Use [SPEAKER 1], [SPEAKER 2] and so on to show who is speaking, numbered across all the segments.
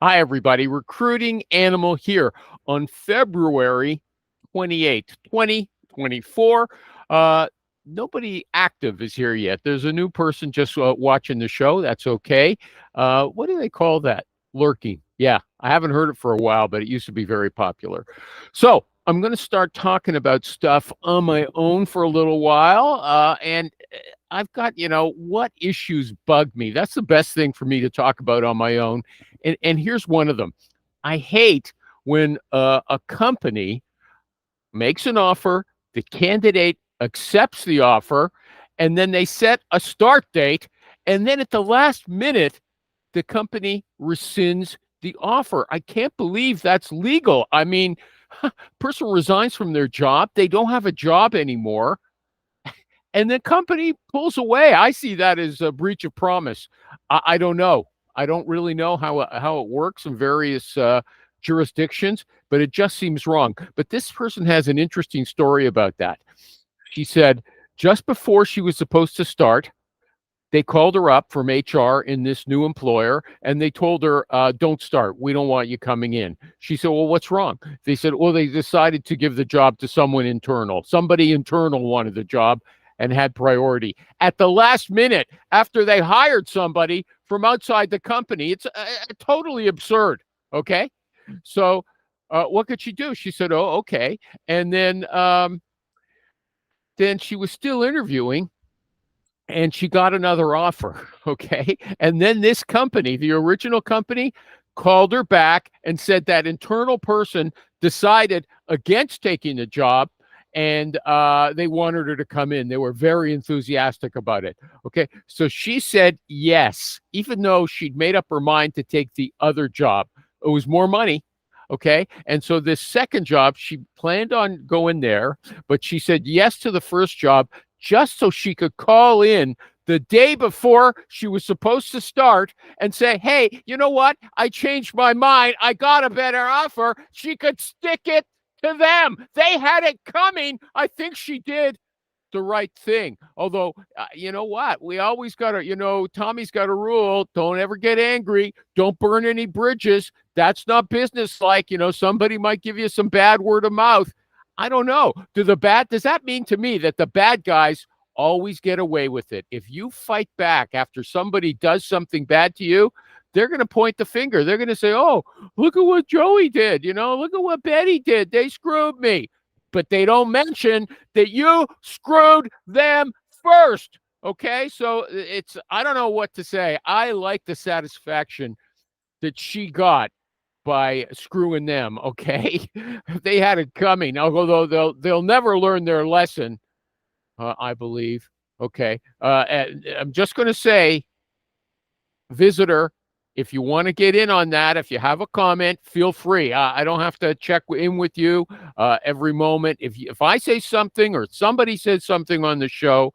[SPEAKER 1] Hi, everybody. Recruiting Animal here on February 28th, 2024. Uh, Nobody active is here yet. There's a new person just watching the show. That's okay. What do they call that? Lurking. Yeah, I haven't heard it for a while, but it used to be very popular. So I'm going to start talking about stuff on my own for a little while. And I've got, what issues bug me. That's the best thing for me to talk about on my own. And here's one of them. I hate when a company makes an offer, the candidate accepts the offer, and then they set a start date. And then at the last minute, the company rescinds the offer. I can't believe that's legal. I mean, person resigns from their job, they don't have a job anymore, and the company pulls away. I see that as a breach of promise. I don't know. I don't really know how it works in various jurisdictions, but it just seems wrong. But this person has an interesting story about that. She said just before she was supposed to start, they called her up from HR in this new employer and they told her, don't start. We don't want you coming in. She said, well, what's wrong? They said, well, they decided to give the job to someone internal. Somebody internal wanted the job and had priority. At the last minute, after they hired somebody from outside the company, it's totally absurd. Okay. So what could she do? She said, oh, okay. And then she was still interviewing and she got another offer. Okay. And then this company, the original company, called her back and said that internal person decided against taking the job and they wanted her to come in. They were very enthusiastic about it. Okay. So she said yes, even though she'd made up her mind to take the other job. It was more money. Okay. And so this second job, she planned on going there, but she said yes to the first job just so she could call in the day before she was supposed to start and say, hey, you know what? I changed my mind. I got a better offer. She could stick it to them. They had it coming. I think she did the right thing. Although, you know what? We always got to, Tommy's got a rule. Don't ever get angry. Don't burn any bridges. That's not business like. Somebody might give you some bad word of mouth. I don't know. Does that mean to me that the bad guys always get away with it? If you fight back after somebody does something bad to you, they're going to point the finger. They're going to say, oh, look at what Joey did. Look at what Betty did. They screwed me. But they don't mention that you screwed them first. Okay. So I don't know what to say. I like the satisfaction that she got by screwing them. Okay. They had it coming, although they'll never learn their lesson, I believe. Okay. I'm just going to say, visitor, if you want to get in on that, if you have a comment, feel free. I don't have to check in with you every moment. If I say something or somebody says something on the show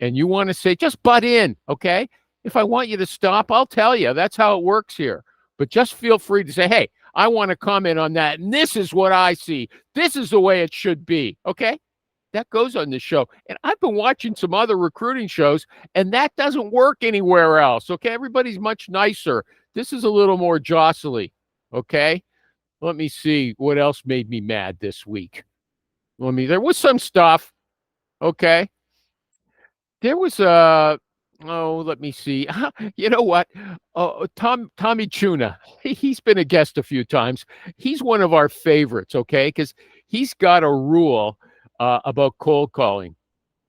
[SPEAKER 1] and you want to say, just butt in, okay? If I want you to stop, I'll tell you. That's how it works here. But just feel free to say, hey, I want to comment on that. And this is what I see. This is the way it should be, okay? That goes on this show. And I've been watching some other recruiting shows, and that doesn't work anywhere else. Okay. Everybody's much nicer. This is a little more jostly. Okay. Let me see what else made me mad this week. There was some stuff. Okay. There was let me see. You know what? Tommy Tuna. He's been a guest a few times. He's one of our favorites. Okay. Because he's got a rule about cold calling.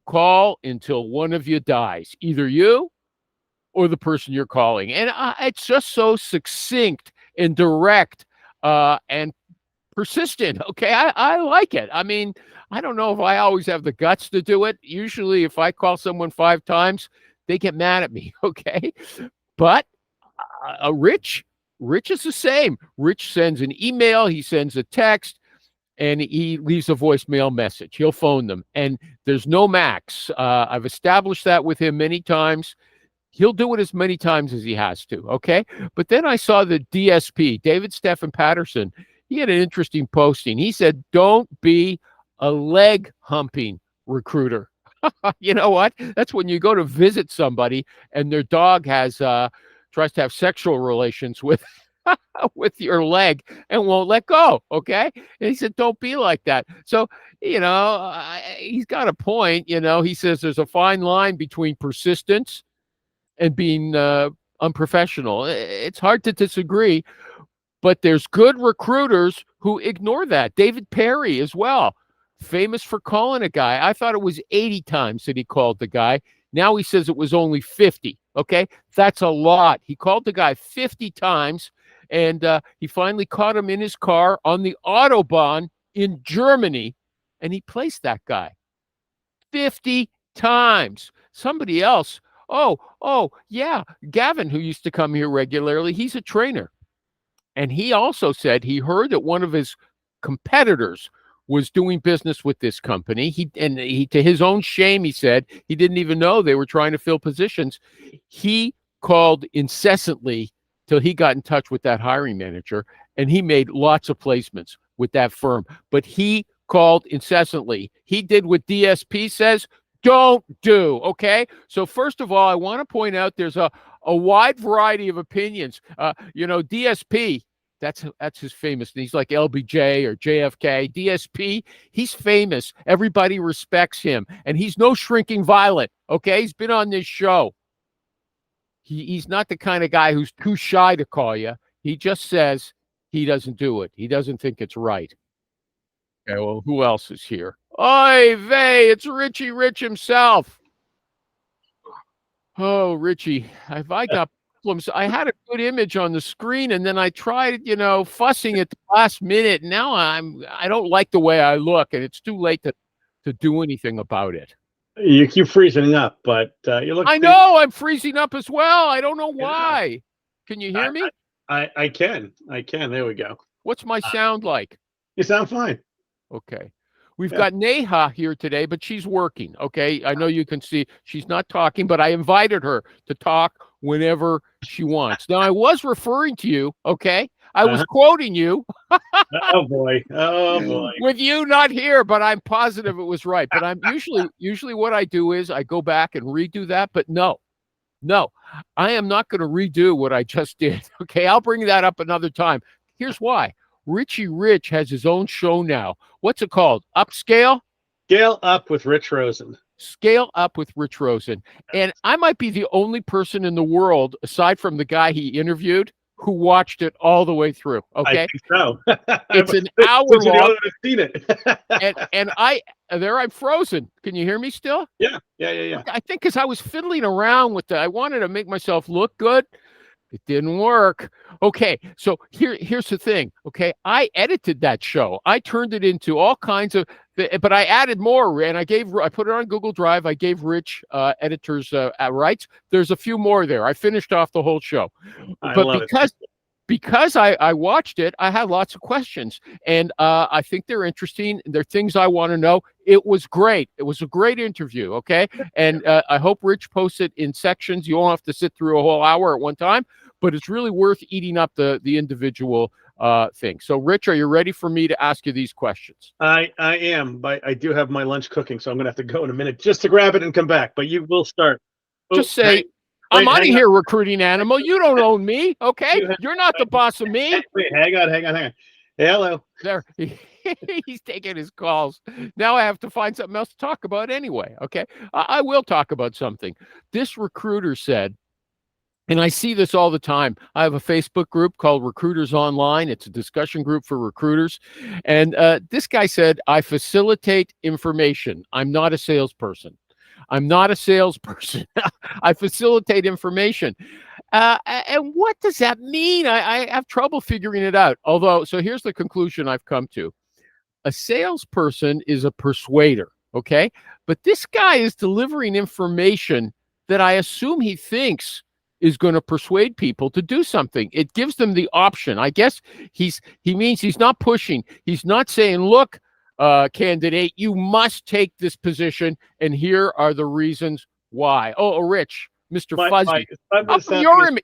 [SPEAKER 1] Call until one of you dies, either you or the person you're calling. And it's just so succinct and direct and persistent. Okay. I like it. I mean, I don't know if I always have the guts to do it. Usually, if I call someone 5 times, they get mad at me. Okay. But Rich is the same. Rich sends an email, he sends a text, and he leaves a voicemail message. He'll phone them, and there's no max. I've established that with him many times. He'll do it as many times as he has to, okay? But then I saw the DSP, David Stephen Patterson. He had an interesting posting. He said, don't be a leg humping recruiter. You know what? That's when you go to visit somebody and their dog tries to have sexual relations with with your leg and won't let go. Okay. And he said, don't be like that. So, he's got a point. He says there's a fine line between persistence and being unprofessional. It's hard to disagree, but there's good recruiters who ignore that. David Perry as well, famous for calling a guy. I thought it was 80 times that he called the guy. Now he says it was only 50. Okay. That's a lot. He called the guy 50 times, and he finally caught him in his car on the Autobahn in Germany, and he placed that guy 50 times. Somebody else. Oh, yeah. Gavin, who used to come here regularly, he's a trainer. And he also said he heard that one of his competitors was doing business with this company. He, to his own shame, he said he didn't even know they were trying to fill positions. He called incessantly till he got in touch with that hiring manager, and he made lots of placements with that firm. But he called incessantly. He did what DSP says don't do. Okay. So first of all, I want to point out there's a wide variety of opinions. DSP, that's his famous. He's like LBJ or JFK. DSP, he's famous. Everybody respects him, and he's no shrinking violet. Okay. He's been on this show. He's not the kind of guy who's too shy to call you. He just says he doesn't do it. He doesn't think it's right. Okay, well, who else is here? Oy vey, it's Richie Rich himself. Oh, Richie, have I got problems? I had a good image on the screen, and then I tried, fussing at the last minute. Now I don't like the way I look, and it's too late to do anything about it.
[SPEAKER 2] You keep freezing up, but you look.
[SPEAKER 1] I know I'm freezing up as well. I don't know why. Can you hear me?
[SPEAKER 2] I can. There we go.
[SPEAKER 1] What's my sound like?
[SPEAKER 2] You sound fine.
[SPEAKER 1] Okay. We've got Neha here today, but she's working. Okay. I know you can see she's not talking, but I invited her to talk whenever she wants. Now, I was referring to you. Okay. I was quoting you.
[SPEAKER 2] Oh boy.
[SPEAKER 1] With you not here, but I'm positive it was right. But I'm usually what I do is I go back and redo that. But no, I am not going to redo what I just did. Okay. I'll bring that up another time. Here's why. Richie Rich has his own show now. What's it called? Upscale?
[SPEAKER 2] Scale Up with Rich Rosen.
[SPEAKER 1] Scale Up with Rich Rosen. And I might be the only person in the world, aside from the guy he interviewed, who watched it all the way through. Okay.
[SPEAKER 2] I think so.
[SPEAKER 1] It's an hour long.
[SPEAKER 2] I've seen it.
[SPEAKER 1] and I'm frozen. Can you hear me still?
[SPEAKER 2] Yeah.
[SPEAKER 1] I think because I was fiddling around with I wanted to make myself look good. It didn't work. Okay, so here's the thing. Okay, I edited that show. I turned it into all kinds of, but I added more, and I put it on Google Drive. I gave Rich editors rights. There's a few more there. I finished off the whole show, but because I watched it, I had lots of questions, and I think they're interesting. They're things I want to know. It was great. It was a great interview. Okay, and I hope Rich posts it in sections. You won't have to sit through a whole hour at one time. But it's really worth eating up the individual thing. So, Rich, are you ready for me to ask you these questions?
[SPEAKER 2] I am, but I do have my lunch cooking, so I'm going to have to go in a minute just to grab it and come back. But you will start.
[SPEAKER 1] Just say, I'm out of here, recruiting animal. You don't own me, okay? You're not the boss of me.
[SPEAKER 2] Wait, hang on. Hey, hello.
[SPEAKER 1] There, he's taking his calls. Now I have to find something else to talk about anyway, okay? I will talk about something. This recruiter said, and I see this all the time. I have a Facebook group called Recruiters Online. It's a discussion group for recruiters. And this guy said, I facilitate information. I'm not a salesperson. I facilitate information. And what does that mean? I have trouble figuring it out. So here's the conclusion I've come to. A salesperson is a persuader, okay? But this guy is delivering information that I assume he thinks is going to persuade people to do something. It gives them the option. I guess he means he's not pushing. He's not saying, look, candidate, you must take this position, and here are the reasons why. Oh, Rich, Mr. Fuzzy.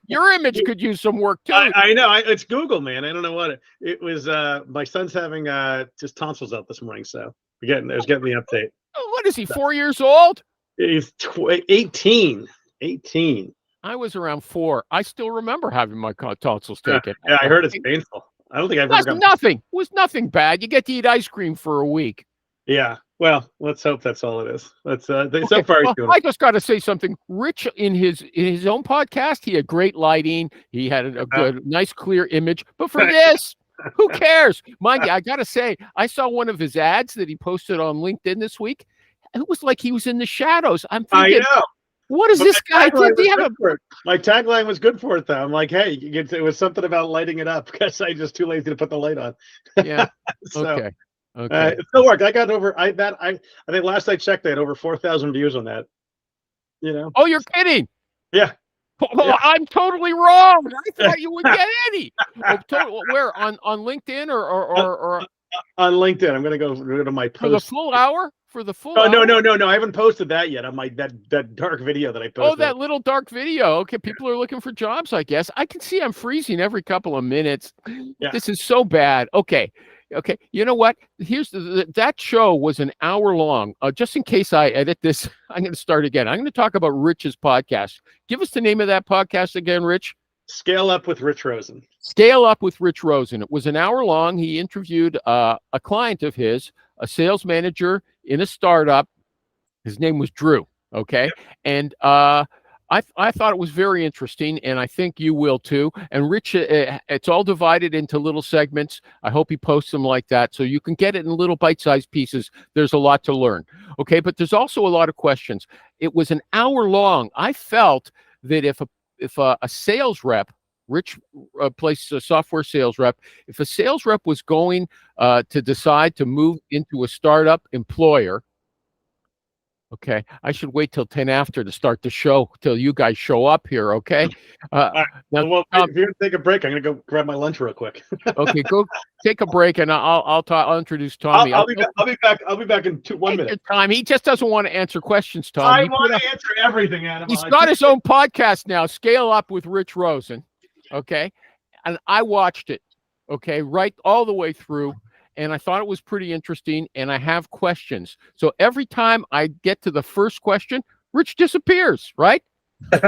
[SPEAKER 1] Your image could use some work too.
[SPEAKER 2] I know. It's Google, man. I don't know what it was. My son's having just tonsils out this morning, so I was getting the update.
[SPEAKER 1] What is he, 4 years old?
[SPEAKER 2] He's 18. 18.
[SPEAKER 1] I was around 4. I still remember having my tonsils taken.
[SPEAKER 2] Yeah, I heard it's painful. I don't think I've ever
[SPEAKER 1] That's
[SPEAKER 2] gotten.
[SPEAKER 1] nothing. It was nothing bad. You get to eat ice cream for a week.
[SPEAKER 2] Yeah. Well, let's hope that's all it is. Let's so
[SPEAKER 1] Okay,
[SPEAKER 2] far
[SPEAKER 1] well,
[SPEAKER 2] he's doing
[SPEAKER 1] I just got to say something. Rich in his own podcast, he had great lighting. He had a good, nice, clear image. But for this, who cares? Mind you, I got to say, I saw one of his ads that he posted on LinkedIn this week. It was like he was in the shadows. I'm thinking,
[SPEAKER 2] I know.
[SPEAKER 1] what is
[SPEAKER 2] But
[SPEAKER 1] this
[SPEAKER 2] my
[SPEAKER 1] guy?
[SPEAKER 2] tagline
[SPEAKER 1] Do you
[SPEAKER 2] was
[SPEAKER 1] have
[SPEAKER 2] good for it. My tagline was good for it, though. I'm like, hey, it was something about lighting it up because I just too lazy to put the light on.
[SPEAKER 1] Yeah.
[SPEAKER 2] So,
[SPEAKER 1] Okay. Okay.
[SPEAKER 2] it still worked. I got over. I think last I checked, I had over 4,000 views on that. You know.
[SPEAKER 1] Oh, you're kidding.
[SPEAKER 2] Yeah.
[SPEAKER 1] Oh,
[SPEAKER 2] Yeah.
[SPEAKER 1] I'm totally wrong. I thought you would get any. Where on LinkedIn or
[SPEAKER 2] On LinkedIn, I'm gonna go to my
[SPEAKER 1] for the
[SPEAKER 2] post.
[SPEAKER 1] full hour? For the full
[SPEAKER 2] Oh
[SPEAKER 1] hour?
[SPEAKER 2] no! I haven't posted that yet. On my that dark video that I posted.
[SPEAKER 1] Oh, that little dark video. Okay, people are looking for jobs, I guess. I can see I'm freezing every couple of minutes.
[SPEAKER 2] Yeah.
[SPEAKER 1] This is so bad. Okay. You know what? Here's that show was an hour long. Just in case I edit this, I'm going to start again. I'm going to talk about Rich's podcast. Give us the name of that podcast again, Rich.
[SPEAKER 2] Scale Up with Rich Rosen.
[SPEAKER 1] Scale Up with Rich Rosen. It was an hour long. He interviewed a client of his, a sales manager in a startup. His name was Drew. Okay. And I thought it was very interesting, and I think you will too. And Rich, it's all divided into little segments. I hope he posts them like that so you can get it in little bite-sized pieces. There's a lot to learn. Okay. But there's also a lot of questions. It was an hour long. I felt that if a sales rep, Rich placed a software sales rep. If a sales rep was going to decide to move into a startup employer, okay, I should wait till 10 after to start the show, till you guys show up here, okay?
[SPEAKER 2] Right.
[SPEAKER 1] Now,
[SPEAKER 2] Well, if you're gonna take a break, I'm gonna go grab my lunch real quick.
[SPEAKER 1] okay, go take a break, and I'll introduce Tommy.
[SPEAKER 2] I'll be back. I'll be back in 1 minute.
[SPEAKER 1] Your time. He just doesn't want to answer questions, Tom.
[SPEAKER 2] I want to answer everything, Adam.
[SPEAKER 1] He's got his own podcast now, Scale Up with Rich Rosen. Okay. And I watched it, okay, right all the way through. And I thought it was pretty interesting. And I have questions. So every time I get to the first question, Rich disappears, right? Oh,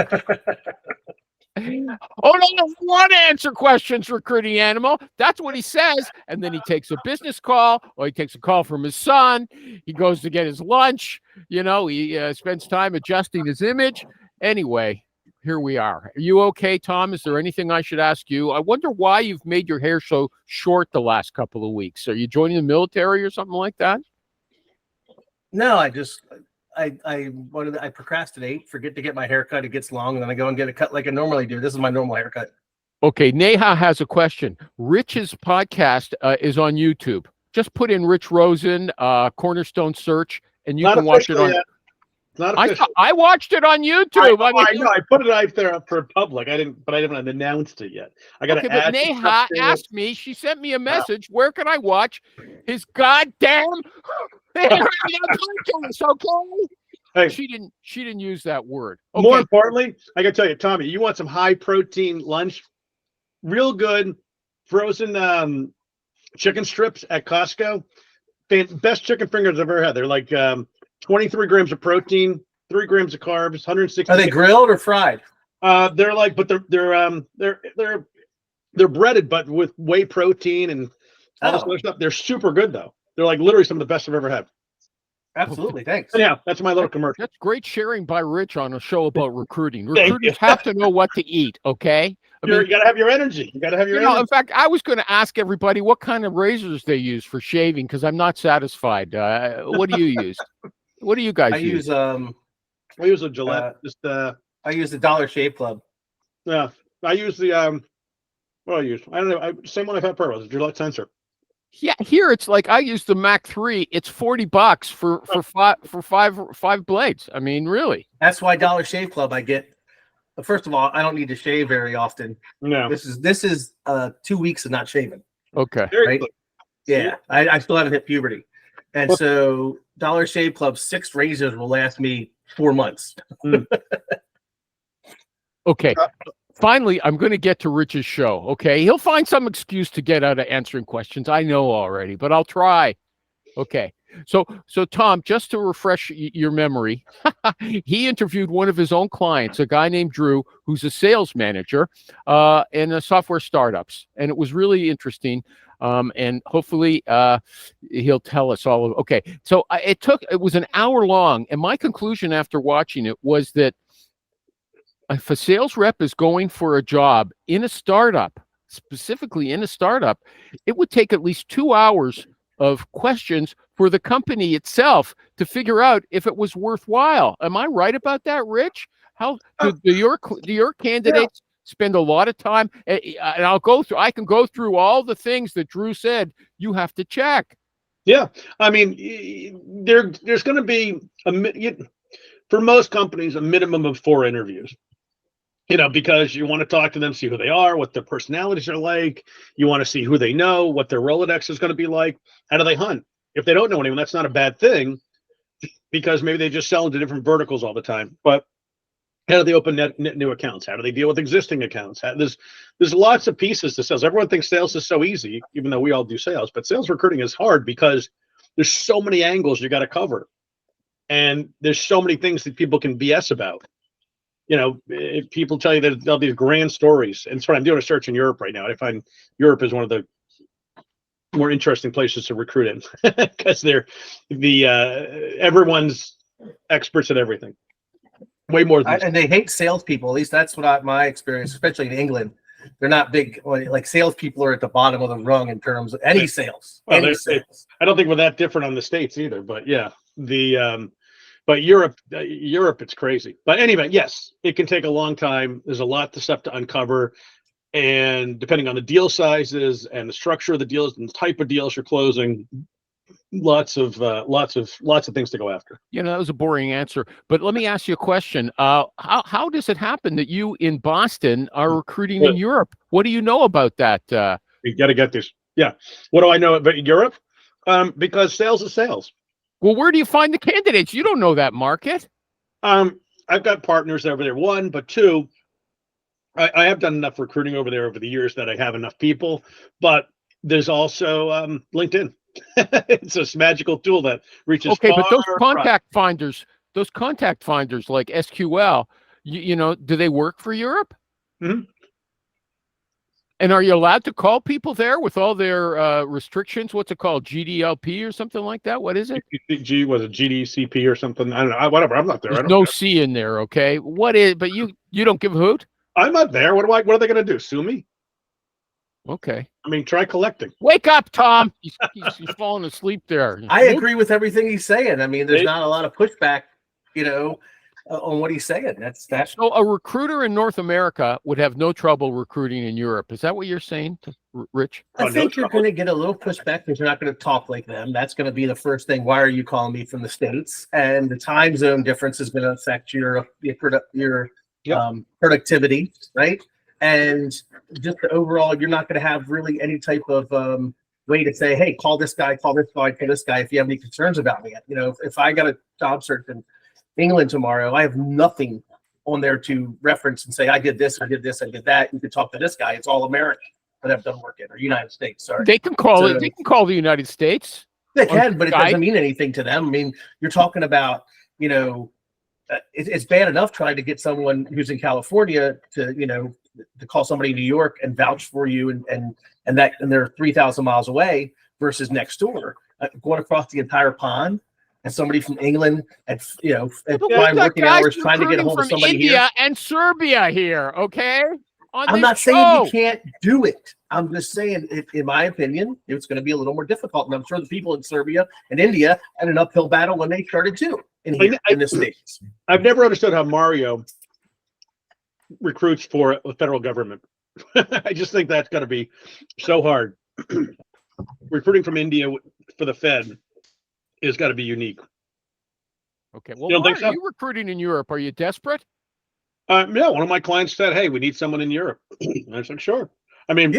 [SPEAKER 1] no, I want to answer questions, recruiting animal. That's what he says. And then he takes a business call, or he takes a call from his son. He goes to get his lunch. You know, he spends time adjusting his image. Anyway, here we are. Are you okay, Tom? Is there anything I should ask you? I wonder why you've made your hair so short the last couple of weeks. Are you joining the military or something like that?
[SPEAKER 3] No, I procrastinate, forget to get my hair cut. It gets long, and then I go and get it cut like I normally do. This is my normal haircut.
[SPEAKER 1] Okay, Neha has a question. Rich's podcast is on YouTube. Just put in Rich Rosen, Cornerstone search, and you can watch it on.
[SPEAKER 2] Yet. Not official.
[SPEAKER 1] I watched it on YouTube.
[SPEAKER 2] I know. I put it out there for public. I didn't announced it yet. I got to.
[SPEAKER 1] Okay, but Neha asked me. She sent me a message. Where can I watch his goddamn? Okay.
[SPEAKER 2] Hey,
[SPEAKER 1] She didn't use that word. Okay.
[SPEAKER 2] More importantly, I got to tell you, Tommy, you want some high protein lunch, real good frozen chicken strips at Costco. Best chicken fingers I've ever had. They're like 23 grams of protein, 3 grams of carbs, 160.
[SPEAKER 3] Are they grilled or fried?
[SPEAKER 2] They're like, but they're breaded, but with whey protein and all this other stuff. They're super good though. They're like literally some of the best I've ever had.
[SPEAKER 3] Absolutely, thanks.
[SPEAKER 2] Yeah, that's my little commercial.
[SPEAKER 1] That's great sharing by Rich on a show about recruiting. Recruiters have to know what to eat, okay?
[SPEAKER 2] You got to have your energy. You got to have your energy.
[SPEAKER 1] In fact, I was going to ask everybody what kind of razors they use for shaving because I'm not satisfied. What do you use? What do you guys use?
[SPEAKER 2] I use a Gillette.
[SPEAKER 3] I use the Dollar Shave Club.
[SPEAKER 2] Yeah, I use the what do I use? I don't know. Same one I've had for a while, the Gillette Sensor.
[SPEAKER 1] Yeah, here it's like I use the Mac 3. It's $40 for five blades. I mean, really.
[SPEAKER 3] That's why Dollar Shave Club I get. First of all, I don't need to shave very often.
[SPEAKER 2] No,
[SPEAKER 3] this is 2 weeks of not shaving.
[SPEAKER 1] Okay.
[SPEAKER 3] Right? Yeah, I still haven't hit puberty, and so Dollar Shave Club 6 razors will last me 4 months.
[SPEAKER 1] Okay. Finally, I'm going to get to Rich's show, okay? He'll find some excuse to get out of answering questions. I know already, but I'll try. Okay. So Tom, just to refresh your memory, he interviewed one of his own clients, a guy named Drew, who's a sales manager in a software startups, and it was really interesting. And hopefully he'll tell us all of. Okay, so it was an hour long, and my conclusion after watching it was that if a sales rep is going for a job in a startup, specifically in a startup, it would take at least 2 hours of questions for the company itself to figure out if it was worthwhile. Am I right about that, Rich? How do your candidates spend a lot of time? And I can go through all the things that Drew said you have to check.
[SPEAKER 2] Yeah, I mean, there's going to be for most companies a minimum of 4 interviews. Because you want to talk to them, see who they are, what their personalities are like. You want to see who they know, what their Rolodex is going to be like. How do they hunt? If they don't know anyone, that's not a bad thing, because maybe they just sell into different verticals all the time. But how do they open net new accounts? How do they deal with existing accounts? There's lots of pieces to sales. Everyone thinks sales is so easy, even though we all do sales. But sales recruiting is hard because there's so many angles you got to cover. And there's so many things that people can BS about. If people tell you that they'll these grand stories, and that's what I'm doing a search in Europe right now. I find Europe is one of the more interesting places to recruit in because they're everyone's experts at everything, way more than
[SPEAKER 3] and they hate salespeople. At least that's what my experience, especially in England. They're not big. Like salespeople are at the bottom of the rung in terms of any sales.
[SPEAKER 2] Well, sales. I don't think we're that different on the States either. But yeah, But Europe, it's crazy. But anyway, yes, it can take a long time. There's a lot of stuff to uncover, and depending on the deal sizes and the structure of the deals and the type of deals you're closing, lots of things to go after.
[SPEAKER 1] That was a boring answer. But let me ask you a question. How does it happen that you in Boston are recruiting in Europe? What do you know about that?
[SPEAKER 2] You got to get this. Yeah. What do I know about Europe? Because sales is sales.
[SPEAKER 1] Well, where do you find the candidates? You don't know that market.
[SPEAKER 2] I've got partners over there. 1, but 2, I have done enough recruiting over there over the years that I have enough people. But there's also LinkedIn. It's a magical tool that reaches.
[SPEAKER 1] Okay, but those contact finders like SQL, do they work for Europe?
[SPEAKER 2] Mm-hmm.
[SPEAKER 1] And are you allowed to call people there with all their restrictions? What's it called? GDLP or something like that? What is it?
[SPEAKER 2] Was it GDCP or something? I don't know. Whatever. I'm not there.
[SPEAKER 1] There's no C in there. Okay. What is? But you don't give a hoot.
[SPEAKER 2] I'm not there. What are they going to do? Sue me?
[SPEAKER 1] Okay.
[SPEAKER 2] I mean, try collecting.
[SPEAKER 1] Wake up, Tom. He's falling asleep there.
[SPEAKER 3] I agree with everything he's saying. I mean, there's not a lot of pushback, on what he's saying. That's that.
[SPEAKER 1] So a recruiter in North America would have no trouble recruiting in Europe. Is that what you're saying, Rich?
[SPEAKER 3] I think you're going to get a little pushback because you're not going to talk like them. That's going to be the first thing. Why are you calling me from the States? And the time zone difference is going to affect your productivity, right? And just the overall, you're not going to have really any type of way to say, hey, call this guy, call this guy if you have any concerns about me. If I got a job search in England tomorrow, I have nothing on there to reference and say, I did this, I did this, I did that. You could talk to this guy. It's all American that I've done work in, or United States. Sorry.
[SPEAKER 1] They can call it. They can call the United States.
[SPEAKER 3] They can, but it doesn't mean anything to them. I mean, you're talking about, it's bad enough trying to get someone who's in California to call somebody in New York and vouch for you, and they're 3,000 miles away versus next door, going across the entire pond. And somebody from England at prime working hours trying to get a hold of somebody
[SPEAKER 1] India
[SPEAKER 3] here.
[SPEAKER 1] and Serbia here, okay?
[SPEAKER 3] I'm not saying you can't do it. I'm just saying, in my opinion, it's going to be a little more difficult. And I'm sure the people in Serbia and India had an uphill battle when they started too in the States.
[SPEAKER 2] I've never understood how Mario recruits for the federal government. I just think that's going to be so hard. Recruiting from India for the Fed is got to be unique.
[SPEAKER 1] Okay. Well, why are you recruiting in Europe? Are you desperate?
[SPEAKER 2] Yeah. One of my clients said, "Hey, we need someone in Europe." I said, "Sure." I mean,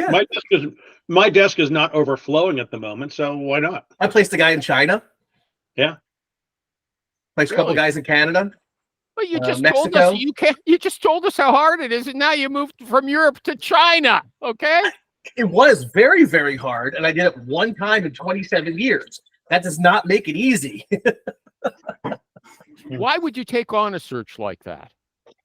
[SPEAKER 2] my desk is not overflowing at the moment, so why not?
[SPEAKER 3] I placed a guy in China.
[SPEAKER 2] Yeah.
[SPEAKER 3] Placed a couple guys in Canada.
[SPEAKER 1] Well, you just told us you just told us how hard it is, and now you moved from Europe to China. Okay.
[SPEAKER 3] It was very, very hard, and I did it one time in 27 years. That does not make it easy.
[SPEAKER 1] Why would you take on a search like that?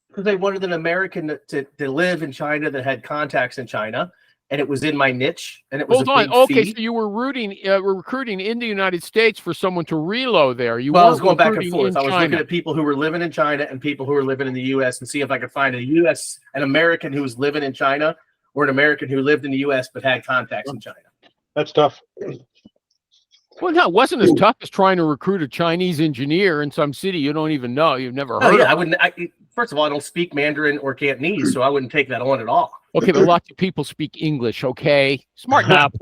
[SPEAKER 3] Because they wanted an American to live in China that had contacts in China, and it was in my niche, and it was
[SPEAKER 1] Hold
[SPEAKER 3] a
[SPEAKER 1] on.
[SPEAKER 3] big
[SPEAKER 1] Okay,
[SPEAKER 3] fee.
[SPEAKER 1] so you were recruiting in the United States for someone to reload there. You
[SPEAKER 3] Well, I
[SPEAKER 1] weren't
[SPEAKER 3] was going back and
[SPEAKER 1] recruiting
[SPEAKER 3] forth.
[SPEAKER 1] in
[SPEAKER 3] I was looking
[SPEAKER 1] China.
[SPEAKER 3] at people who were living in China and people who were living in the U.S. and see if I could find an American who was living in China, or an American who lived in the U.S. but had contacts in China.
[SPEAKER 2] That's tough.
[SPEAKER 1] Well, no, it wasn't as tough as trying to recruit a Chinese engineer in some city you don't even know. You've never heard
[SPEAKER 3] Oh yeah,
[SPEAKER 1] of.
[SPEAKER 3] I wouldn't. First of all, I don't speak Mandarin or Cantonese, so I wouldn't take that on at all.
[SPEAKER 1] Okay, but lots of people speak English. Okay, smarten up.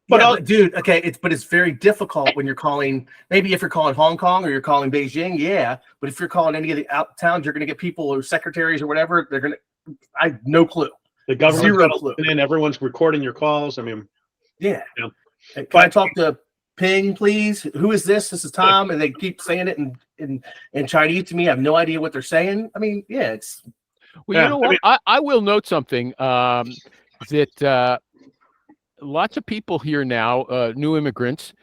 [SPEAKER 3] But dude, okay, it's very difficult when you're calling. Maybe if you're calling Hong Kong or you're calling Beijing, yeah. But if you're calling any of the out towns, you're going to get people or secretaries or whatever. They're going to. I have no clue.
[SPEAKER 2] The government's
[SPEAKER 3] Zero
[SPEAKER 2] got to
[SPEAKER 3] clue.
[SPEAKER 2] listen in. Everyone's recording your calls. I mean,
[SPEAKER 3] Yeah.
[SPEAKER 2] Yeah.
[SPEAKER 3] Can I talk to Ping, please? Who is this? This is Tom, and they keep saying it in Chinese to me. I have no idea what they're saying. I mean, yeah, it's.
[SPEAKER 1] Well,
[SPEAKER 2] Yeah,
[SPEAKER 1] you know what? I will note something that lots of people here now, new immigrants,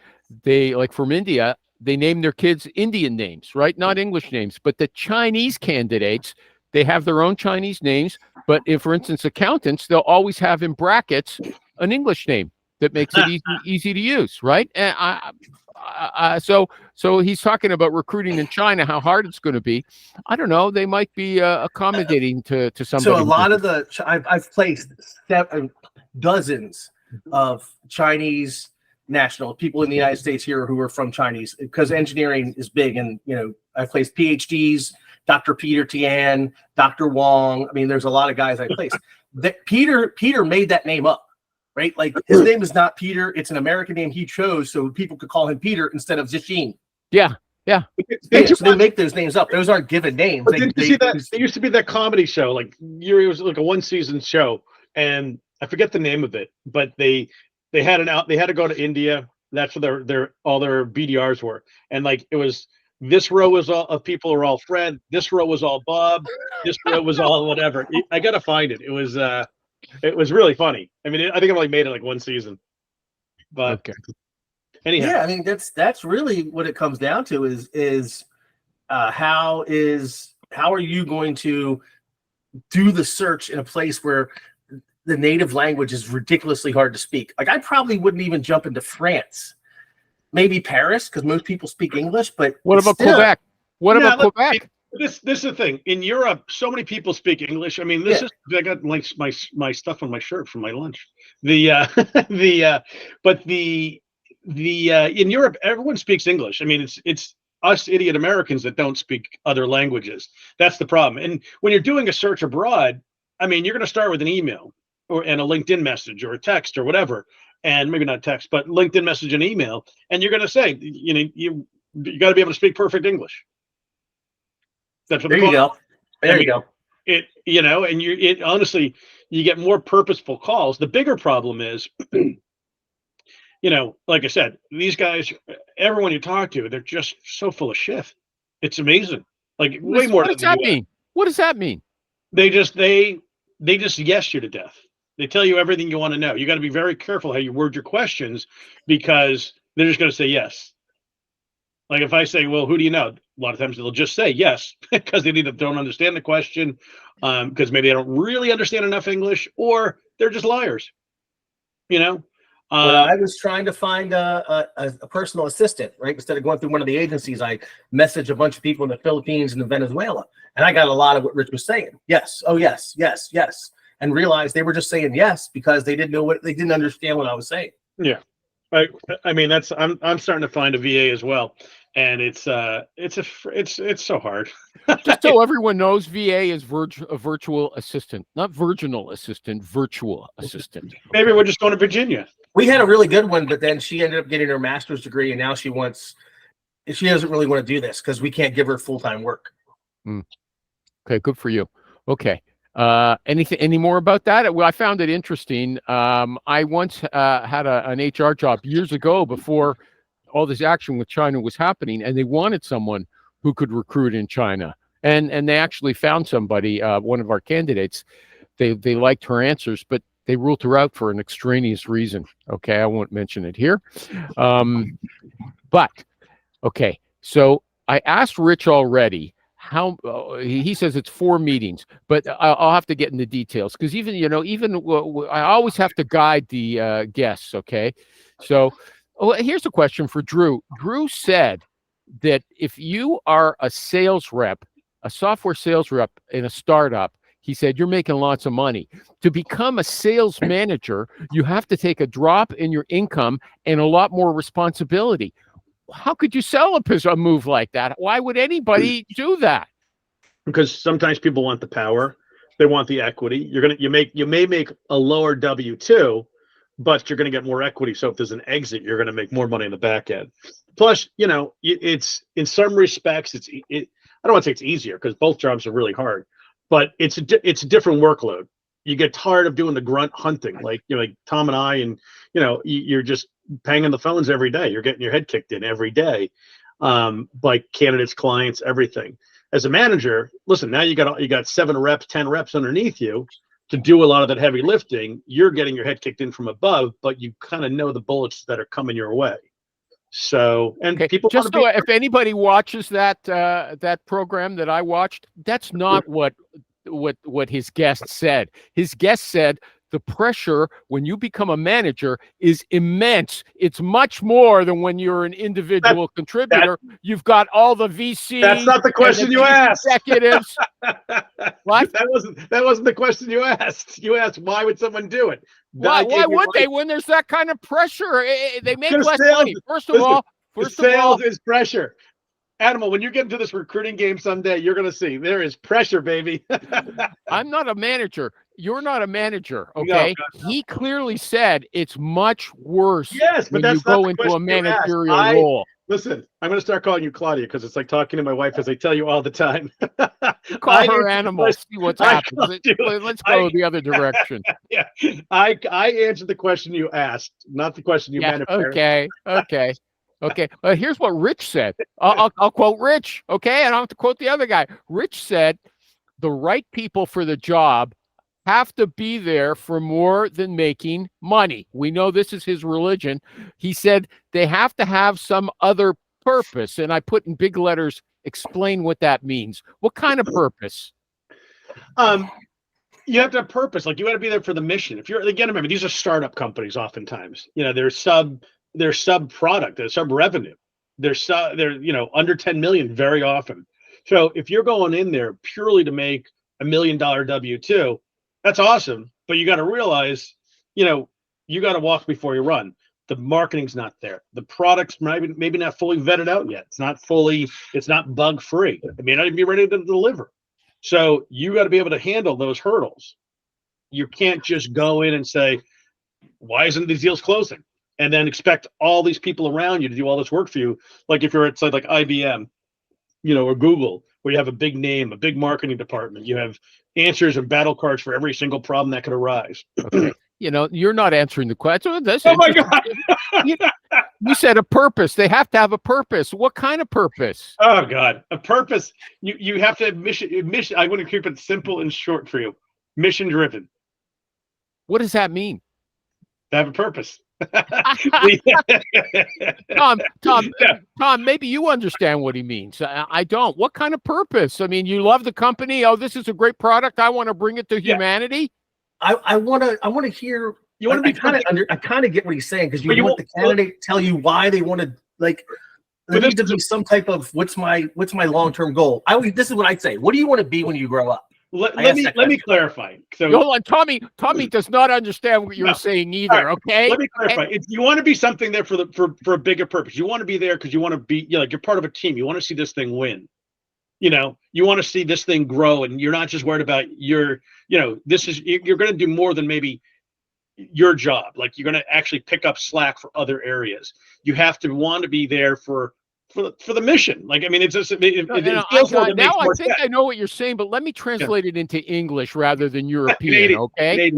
[SPEAKER 1] they like from India, they name their kids Indian names, right? Not English names. But the Chinese candidates, they have their own Chinese names. But if, for instance, accountants, they'll always have in brackets an English name that makes it easy to use, right? And so he's talking about recruiting in China, how hard it's going to be. I don't know. They might be accommodating to somebody.
[SPEAKER 3] So a lot of I've placed dozens of Chinese national people in the United States here who are from Chinese, because engineering is big, and I've placed PhDs, Dr. Peter Tian, Dr. Wong. I mean, there's a lot of guys I placed. That Peter made that name up, right? Like his name is not Peter; it's an American name he chose, so people could call him Peter instead of Zixin.
[SPEAKER 1] Yeah.
[SPEAKER 3] Yeah, so they make those names up. Those aren't given names.
[SPEAKER 2] But didn't you see that? There used to be that comedy show, like it was like a 1-season show, and I forget the name of it, but they had they had to go to India. That's where their all their BDRs were, and like it was this row was all of people are all Fred, this row was all Bob, this row was all whatever. I gotta find it. It was really funny. I mean, I think I only made it like 1 season, but
[SPEAKER 1] Okay.
[SPEAKER 2] anyhow,
[SPEAKER 3] yeah, I mean that's really what it comes down to is how are you going to do the search in a place where the native language is ridiculously hard to speak? Like I probably wouldn't even jump into France, maybe Paris, because most people speak English. But
[SPEAKER 1] What about Quebec? What about Quebec?
[SPEAKER 2] This is the thing. In Europe, so many people speak English. I mean, I got like my stuff on my shirt from my lunch. In Europe, everyone speaks English. I mean, it's us idiot Americans that don't speak other languages. That's the problem. And when you're doing a search abroad, I mean, you're going to start with an email and a LinkedIn message or a text or whatever, and maybe not text, but LinkedIn message and email, and you're going to say, you got to be able to speak perfect English. That's what
[SPEAKER 3] there you go. There you go.
[SPEAKER 2] And honestly, you get more purposeful calls. The bigger problem is, like I said, these guys, everyone you talk to, they're just so full of shit. It's amazing. Like way more.
[SPEAKER 1] What does that mean? What does that mean?
[SPEAKER 2] They just yes you to death. They tell you everything you want to know. You got to be very careful how you word your questions, because they're just going to say yes. Like if I say, well, who do you know? A lot of times they'll just say yes because they either don't understand the question, because maybe they don't really understand enough English, or they're just liars.
[SPEAKER 3] Well, I was trying to find a personal assistant, right? Instead of going through one of the agencies, I messaged a bunch of people in the Philippines and in Venezuela, and I got a lot of what Rich was saying. Yes, oh yes, yes, yes, and realized they were just saying yes because they didn't understand what I was saying.
[SPEAKER 2] Yeah, I mean I'm starting to find a VA as well, and it's so hard.
[SPEAKER 1] Just so everyone knows, VA is a virtual assistant, not virginal assistant, virtual assistant.
[SPEAKER 2] Maybe we're just going to Virginia.
[SPEAKER 3] We had a really good one, but then she ended up getting her master's degree, and now she doesn't really want to do this because we can't give her full-time work.
[SPEAKER 1] Okay, good for you. Okay. Any more about that? Well, I found it interesting. I once had an HR job years ago before all this action with China was happening, and they wanted someone who could recruit in China. And they actually found somebody, one of our candidates. They liked her answers, but they ruled her out for an extraneous reason. Okay, I won't mention it here. But But okay, so I asked Rich already how he says it's 4 meetings, but I'll have to get into details because even I always have to guide the guests. Okay, so here's a question for Drew. Drew said that if you are a sales rep, a software sales rep in a startup, he said you're making lots of money. To become a sales manager, you have to take a drop in your income and a lot more responsibility. How could you sell a move like that? Why would anybody do that?
[SPEAKER 2] Because sometimes people want the power, they want the equity. You may make a lower W-2, but you're gonna get more equity. So if there's an exit, you're gonna make more money in the back end. Plus, it's in some respects, I don't want to say it's easier because both jobs are really hard, but it's a different workload. You get tired of doing the grunt hunting, like Tom and I, and you're just banging the phones every day. You're getting your head kicked in every day, by candidates, clients, everything. As a manager, listen, now you got 7 reps, 10 reps underneath you to do a lot of that heavy lifting. You're getting your head kicked in from above, but you kind of know the bullets that are coming your way. So, and people
[SPEAKER 1] just so if anybody watches that program that I watched, that's not what his guest said. His guest said the pressure when you become a manager is immense. It's much more than when you're an individual contributor. You've got all the VCs.
[SPEAKER 2] That's not the question you asked.
[SPEAKER 1] Executives. What?
[SPEAKER 2] That wasn't the question you asked. You asked why would someone do it?
[SPEAKER 1] Why would they when there's that kind of pressure? They make less money. First of all,
[SPEAKER 2] sales is pressure. Animal, when you get into this recruiting game someday, you're going to see there is pressure, baby.
[SPEAKER 1] I'm not a manager. You're not a manager, okay? No. He clearly said it's much worse
[SPEAKER 2] when
[SPEAKER 1] you go into a managerial role.
[SPEAKER 2] Listen, I'm going to start calling you Claudia because it's like talking to my wife, as I tell you all the time.
[SPEAKER 1] Call her Animal. See what's happening. Let's go the other direction.
[SPEAKER 2] Yeah, I answered the question you asked, not the question you meant.
[SPEAKER 1] Okay. Here's what Rich said. I'll quote Rich, okay? And I'll have to quote the other guy. Rich said, the right people for the job have to be there for more than making money. We know this is his religion. He said they have to have some other purpose. And I put in big letters, explain what that means. What kind of purpose?
[SPEAKER 2] You have to have purpose. Like, you got to be there for the mission. If you're, again, remember, these are startup companies oftentimes. They're sub product, they're sub revenue. They're under 10 million very often. So if you're going in there purely to make $1 million W-2, that's awesome. But you got to realize, you got to walk before you run. The marketing's not there. The product's maybe not fully vetted out yet. It's not bug free. It may not even be ready to deliver. So you got to be able to handle those hurdles. You can't just go in and say, why isn't these deals closing? And then expect all these people around you to do all this work for you. Like if you're at like IBM, or Google, where you have a big name, a big marketing department, you have answers and battle cards for every single problem that could arise.
[SPEAKER 1] Okay. You're not answering the question.
[SPEAKER 2] Oh my God.
[SPEAKER 1] You said a purpose. They have to have a purpose. What kind of purpose?
[SPEAKER 2] Oh God, a purpose. You have to have mission. I want to keep it simple and short for you. Mission driven.
[SPEAKER 1] What does that mean?
[SPEAKER 2] To have a purpose.
[SPEAKER 1] Tom, maybe you understand what he means. I don't. What kind of purpose? I mean, you love the company. Oh, this is a great product. I want to bring it to humanity.
[SPEAKER 3] I want to hear. You want to be I kind of get what he's saying because you want the candidate to tell you why they want to like. There needs to be some type of what's my long-term goal. This is what I'd say. What do you want to be when you grow up?
[SPEAKER 2] Let me clarify. So
[SPEAKER 1] hold on, Tommy does not understand what you're saying either. Right. Okay,
[SPEAKER 2] let me clarify. If you want to be something there for a bigger purpose, you want to be there because you want to be like you're part of a team. You want to see this thing win. You want to see this thing grow, and you're not just worried about you're going to do more than maybe your job. Like, you're going to actually pick up slack for other areas. You have to want to be there for the mission. Like, I mean, it's just I think
[SPEAKER 1] I know what you're saying, but let me translate it into English rather than European. Okay,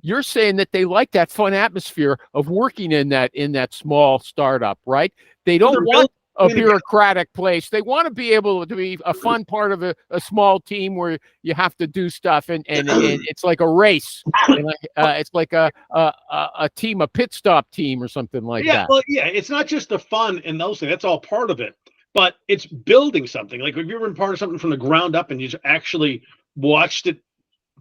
[SPEAKER 1] you're saying that they like that fun atmosphere of working in that small startup, right? They don't want bureaucratic place. They want to be able to be a fun part of a small team where you have to do stuff, and it's like a race. It's like a team, a pit stop team or something like that.
[SPEAKER 2] Well, yeah, it's not just the fun and those things. That's all part of it. But it's building something. Like, if you've been part of something from the ground up and you just actually watched it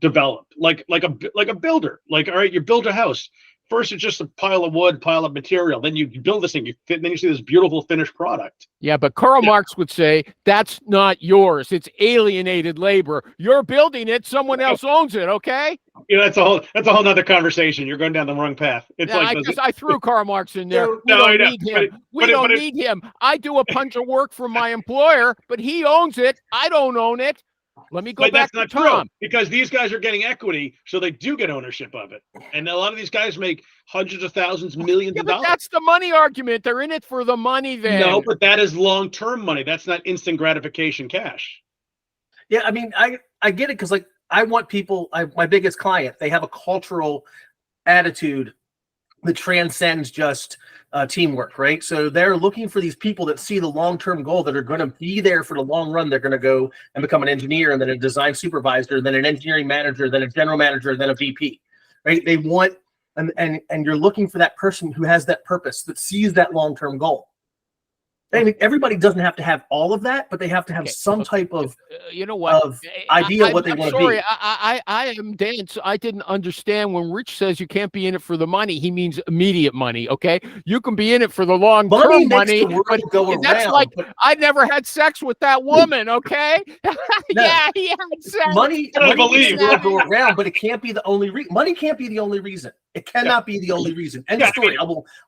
[SPEAKER 2] develop, like a builder. Like, all right, you build a house. First, it's just a pile of wood, pile of material. Then you build this thing. Then you see this beautiful finished product.
[SPEAKER 1] Yeah, but Karl Marx would say that's not yours. It's alienated labor. You're building it. Someone else owns it. Okay.
[SPEAKER 2] That's a whole nother conversation. You're going down the wrong path. It's
[SPEAKER 1] I threw Karl Marx in there. We don't need him. We don't need him. I do a bunch of work for my employer, but he owns it. I don't own it. Let me go back to Tom.
[SPEAKER 2] True, because these guys are getting equity, so they do get ownership of it. And a lot of these guys make hundreds of thousands, millions of dollars.
[SPEAKER 1] That's the money argument. They're in it for the money then.
[SPEAKER 2] No, but that is long-term money. That's not instant gratification cash.
[SPEAKER 3] Yeah, I mean, I get it, because like I want people, my biggest client, they have a cultural attitude that transcends just teamwork, right? So they're looking for these people that see the long-term goal, that are going to be there for the long run. They're going to go and become an engineer, and then a design supervisor, then an engineering manager, then a general manager, then a VP, right? They want, and you're looking for that person who has that purpose, that sees that long-term goal. I mean, everybody doesn't have to have all of that, but they have to have some type of,
[SPEAKER 1] you know what,
[SPEAKER 3] of idea of what they want to be.
[SPEAKER 1] I am Dan. So I didn't understand when Rich says you can't be in it for the money. He means immediate money. Okay, you can be in it for the long term money, but that's like I never had sex with that woman. Okay, yeah, he had sex.
[SPEAKER 3] Money will go around, but it can't be the only reason. Money can't be the only reason. It cannot be the only reason. End of story.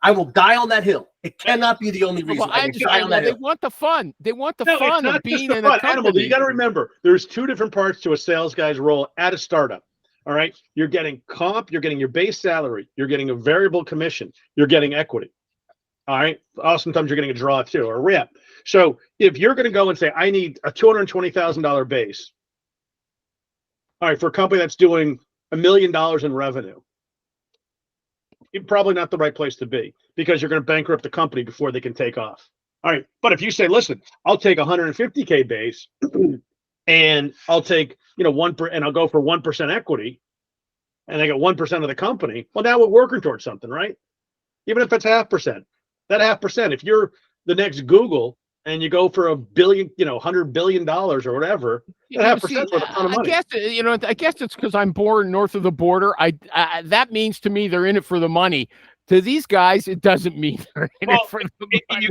[SPEAKER 3] I will die on that hill. It cannot be the only reason.
[SPEAKER 1] Well, I understand. They want the fun. They want the fun of being in a company.
[SPEAKER 2] You got to remember, there's two different parts to a sales guy's role at a startup. All right, you're getting comp, you're getting your base salary, you're getting a variable commission, you're getting equity. All right. Sometimes you're getting a draw too, or a rep. So if you're going to go and say, I need a $220,000 base, all right, for a company that's doing $1 million in revenue, it's probably not the right place to be, because you're going to bankrupt the company before they can take off. All right. But if you say, listen, I'll take 150K base and I'll take, and I'll go for 1% equity, and I get 1% of the company. Well, now we're working towards something, right? Even if it's 0.5%, that 0.5%, if you're the next Google and you go for $1 billion, $100 billion or whatever, that 0.5% worth a ton of money.
[SPEAKER 1] I guess it's because I'm born north of the border. That means to me they're in it for the money. To these guys, it doesn't mean they're in it for the money.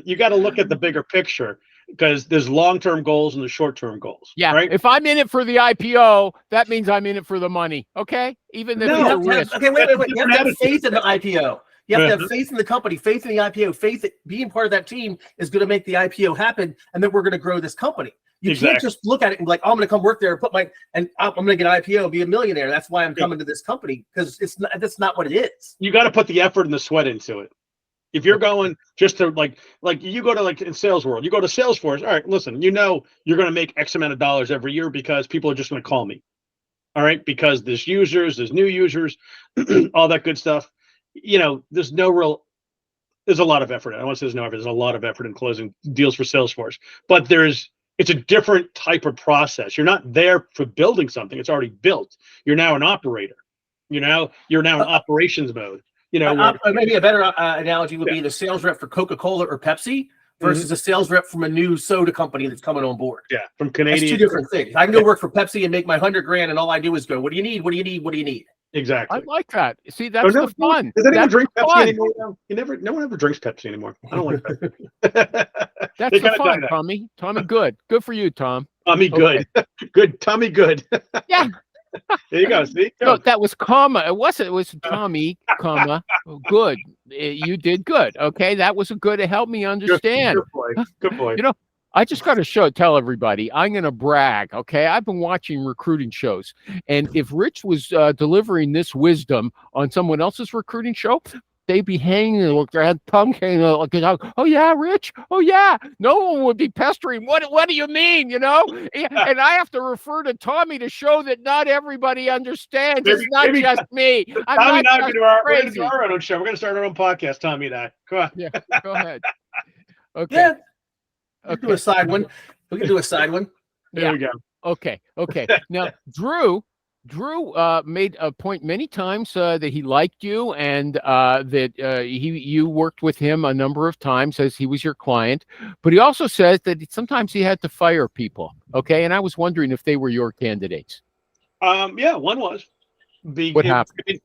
[SPEAKER 2] You got to look at the bigger picture, because there's long-term goals and the short-term goals.
[SPEAKER 1] Yeah.
[SPEAKER 2] Right?
[SPEAKER 1] If I'm in it for the IPO, that means I'm in it for the money. Okay. Even if it's a risk.
[SPEAKER 3] Okay, wait. You have to have faith in the IPO. You have to have faith in the company, faith in the IPO, faith that being part of that team is going to make the IPO happen, and then we're going to grow this company. You can't just look at it and be like, oh, I'm going to come work there, and I'm going to get an IPO, be a millionaire. That's why I'm coming to this company, because that's not what it is.
[SPEAKER 2] You got to put the effort and the sweat into it. If you're going just to like you go to in sales world, you go to Salesforce. All right, listen, you're going to make X amount of dollars every year because people are just going to call me. All right, because there's users, there's new users, all that good stuff. There's a lot of effort. I don't want to say there's no effort. There's a lot of effort in closing deals for Salesforce, but it's a different type of process. You're not there for building something. It's already built. You're now an operator. You're now in operations mode.
[SPEAKER 3] Maybe a better analogy would be the sales rep for Coca-Cola or Pepsi versus a sales rep from a new soda company that's coming on board.
[SPEAKER 2] Yeah, from Canadian.
[SPEAKER 3] That's two different things. I can go work for Pepsi and make my $100,000, and all I do is go, "What do you need? What do you need? What do you need?"
[SPEAKER 2] Exactly.
[SPEAKER 1] I like that. See, that's the fun.
[SPEAKER 2] Does anyone drink Pepsi anymore? No one ever drinks Pepsi anymore. I don't like that.
[SPEAKER 1] That's the fun, Tommy. Tommy, good for you, Tom.
[SPEAKER 2] Tommy, good. Good. Tommy, good.
[SPEAKER 1] Yeah.
[SPEAKER 2] There you go. See?
[SPEAKER 1] No, that was comma. It was Tommy, comma, good. You did good. Okay. That was a good to help me understand.
[SPEAKER 2] Good boy.
[SPEAKER 1] I just got to tell everybody, I'm going to brag. Okay. I've been watching recruiting shows. And if Rich was delivering this wisdom on someone else's recruiting show, they'd be hanging there with their head tongue hanging like, oh yeah, Rich, oh yeah. No one would be pestering. What do you mean? And I have to refer to Tommy to show that not everybody understands. It's not just me.
[SPEAKER 2] Tommy and I are going to
[SPEAKER 1] crazy.
[SPEAKER 2] do our own show. We're going to start our own podcast, Tommy and I. Come on.
[SPEAKER 1] Yeah, go ahead. Okay.
[SPEAKER 3] Yeah. We can do a side one. We can do a side one.
[SPEAKER 2] There we go.
[SPEAKER 1] Okay. Now, Drew made a point many times that he liked you and that you worked with him a number of times as he was your client. But he also says that sometimes he had to fire people. Okay, and I was wondering if they were your candidates.
[SPEAKER 2] Yeah, one was.
[SPEAKER 1] What happened?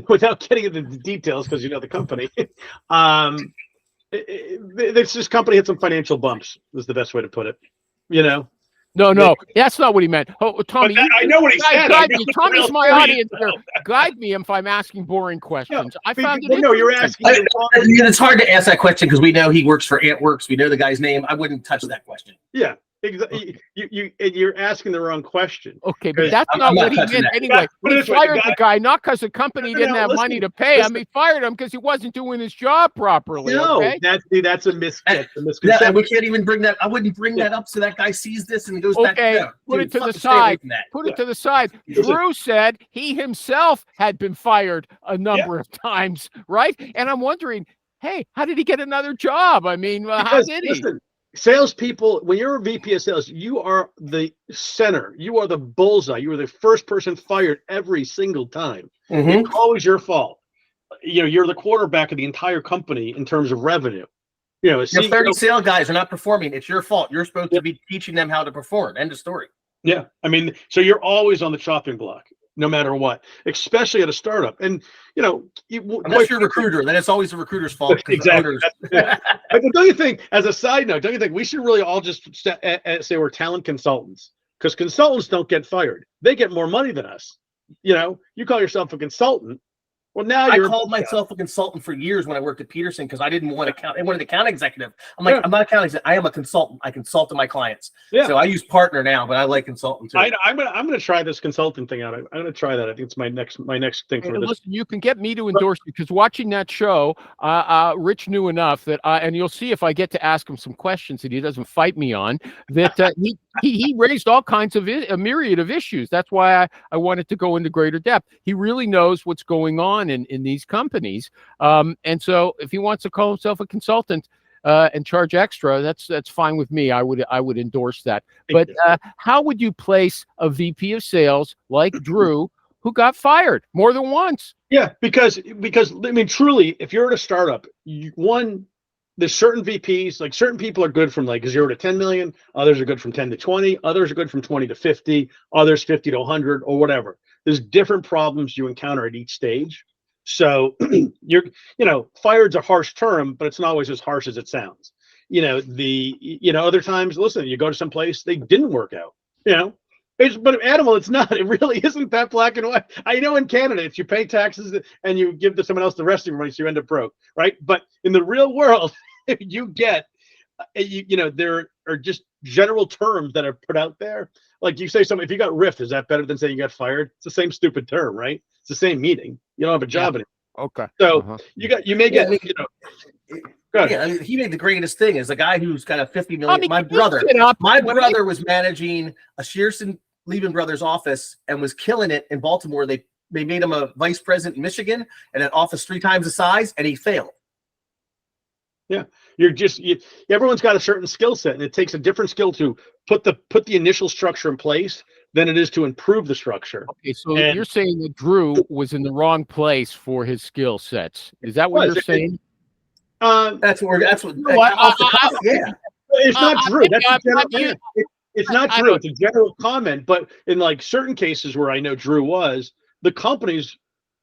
[SPEAKER 2] Without getting into the details, because you know the company. This company had some financial bumps. Is the best way to put it.
[SPEAKER 1] No, that's not what he meant. Oh, Tommy,
[SPEAKER 2] I know what he said.
[SPEAKER 1] Guide me. Tommy's my audience here. Guide me if I'm asking boring questions. I found it.
[SPEAKER 2] No, you're asking.
[SPEAKER 3] It's hard to ask that question because we know he works for AntWorks. We know the guy's name. I wouldn't touch that question.
[SPEAKER 2] Yeah, exactly. You're asking the wrong question.
[SPEAKER 1] Okay, but that's not what he meant anyway. He fired the guy not because the company didn't have money to pay him. He fired him because he wasn't doing his job properly.
[SPEAKER 2] No,
[SPEAKER 1] okay?
[SPEAKER 2] that's a misconception.
[SPEAKER 3] Yeah, we can't even bring that. I wouldn't bring that up so that guy sees this and goes back.
[SPEAKER 1] Okay, put it to the side. Put it to the side. Drew said he himself had been fired a number of times, right? And I'm wondering, hey, how did he get another job? I mean, how did he?
[SPEAKER 2] Listen, salespeople, when you're a VP of sales, you are the center. You are the bullseye. You are the first person fired every single time.
[SPEAKER 3] Mm-hmm.
[SPEAKER 2] It's always your fault. You're the quarterback of the entire company in terms of revenue.
[SPEAKER 3] Your 30 sales guys are not performing. It's your fault. You're supposed to be teaching them how to perform. End of story.
[SPEAKER 2] Yeah. I mean, so you're always on the chopping block, no matter what, especially at a startup. And,
[SPEAKER 3] unless you're a recruiter, then it's always the recruiter's fault.
[SPEAKER 2] Exactly. But don't you think, as a side note, don't you think we should really all just say we're talent consultants? Because consultants don't get fired. They get more money than us. You call yourself a consultant. Well, now
[SPEAKER 3] I called myself a consultant for years when I worked at Peterson because I didn't want to I wanted an account executive. I'm like, I'm not an account executive. I am a consultant. I consult to my clients. Yeah. So I use partner now, but I like consultant too.
[SPEAKER 2] I'm gonna try this consulting thing out. I'm gonna try that. I think it's my next thing for this.
[SPEAKER 1] Listen, you can get me to endorse you because watching that show, Rich knew enough that and you'll see if I get to ask him some questions that he doesn't fight me on, that he raised all kinds of a myriad of issues. That's why I wanted to go into greater depth. He really knows what's going on in these companies. And so if he wants to call himself a consultant and charge extra, that's fine with me. I would endorse that. But how would you place a VP of sales like Drew who got fired more than once?
[SPEAKER 2] Yeah, because I mean, truly, if you're at a startup, there's certain VPs, like certain people are good from like 0 to 10 million. Others are good from 10 to 20. Others are good from 20 to 50. Others 50 to 100 or whatever. There's different problems you encounter at each stage. So fired's a harsh term, but it's not always as harsh as it sounds. Other times, listen, you go to some place, they didn't work out, but animal, it's not, it really isn't that black and white. I know in Canada, if you pay taxes and you give to someone else the rest of your money, so you end up broke, right? But in the real world, you get, there are just general terms that are put out there. Like you say something, if you got riffed, is that better than saying you got fired? It's the same stupid term, right? It's the same meaning. You don't have a job anymore.
[SPEAKER 1] Okay.
[SPEAKER 2] So you may get,
[SPEAKER 3] Yeah, he made the greatest thing as a guy who's got a 50 million. My brother was managing a Shearson Leben Brothers office and was killing it in Baltimore. They made him a vice president in Michigan and an office 3 times the size, and he failed.
[SPEAKER 2] Yeah, everyone's got a certain skill set, and it takes a different skill to put the initial structure in place than it is to improve the structure.
[SPEAKER 1] Okay, so you're saying that Drew was in the wrong place for his skill sets. Is that what you're saying?
[SPEAKER 3] Yeah.
[SPEAKER 2] It's not Drew. It's not Drew. It's a general comment. But in like certain cases where I know Drew was, the company's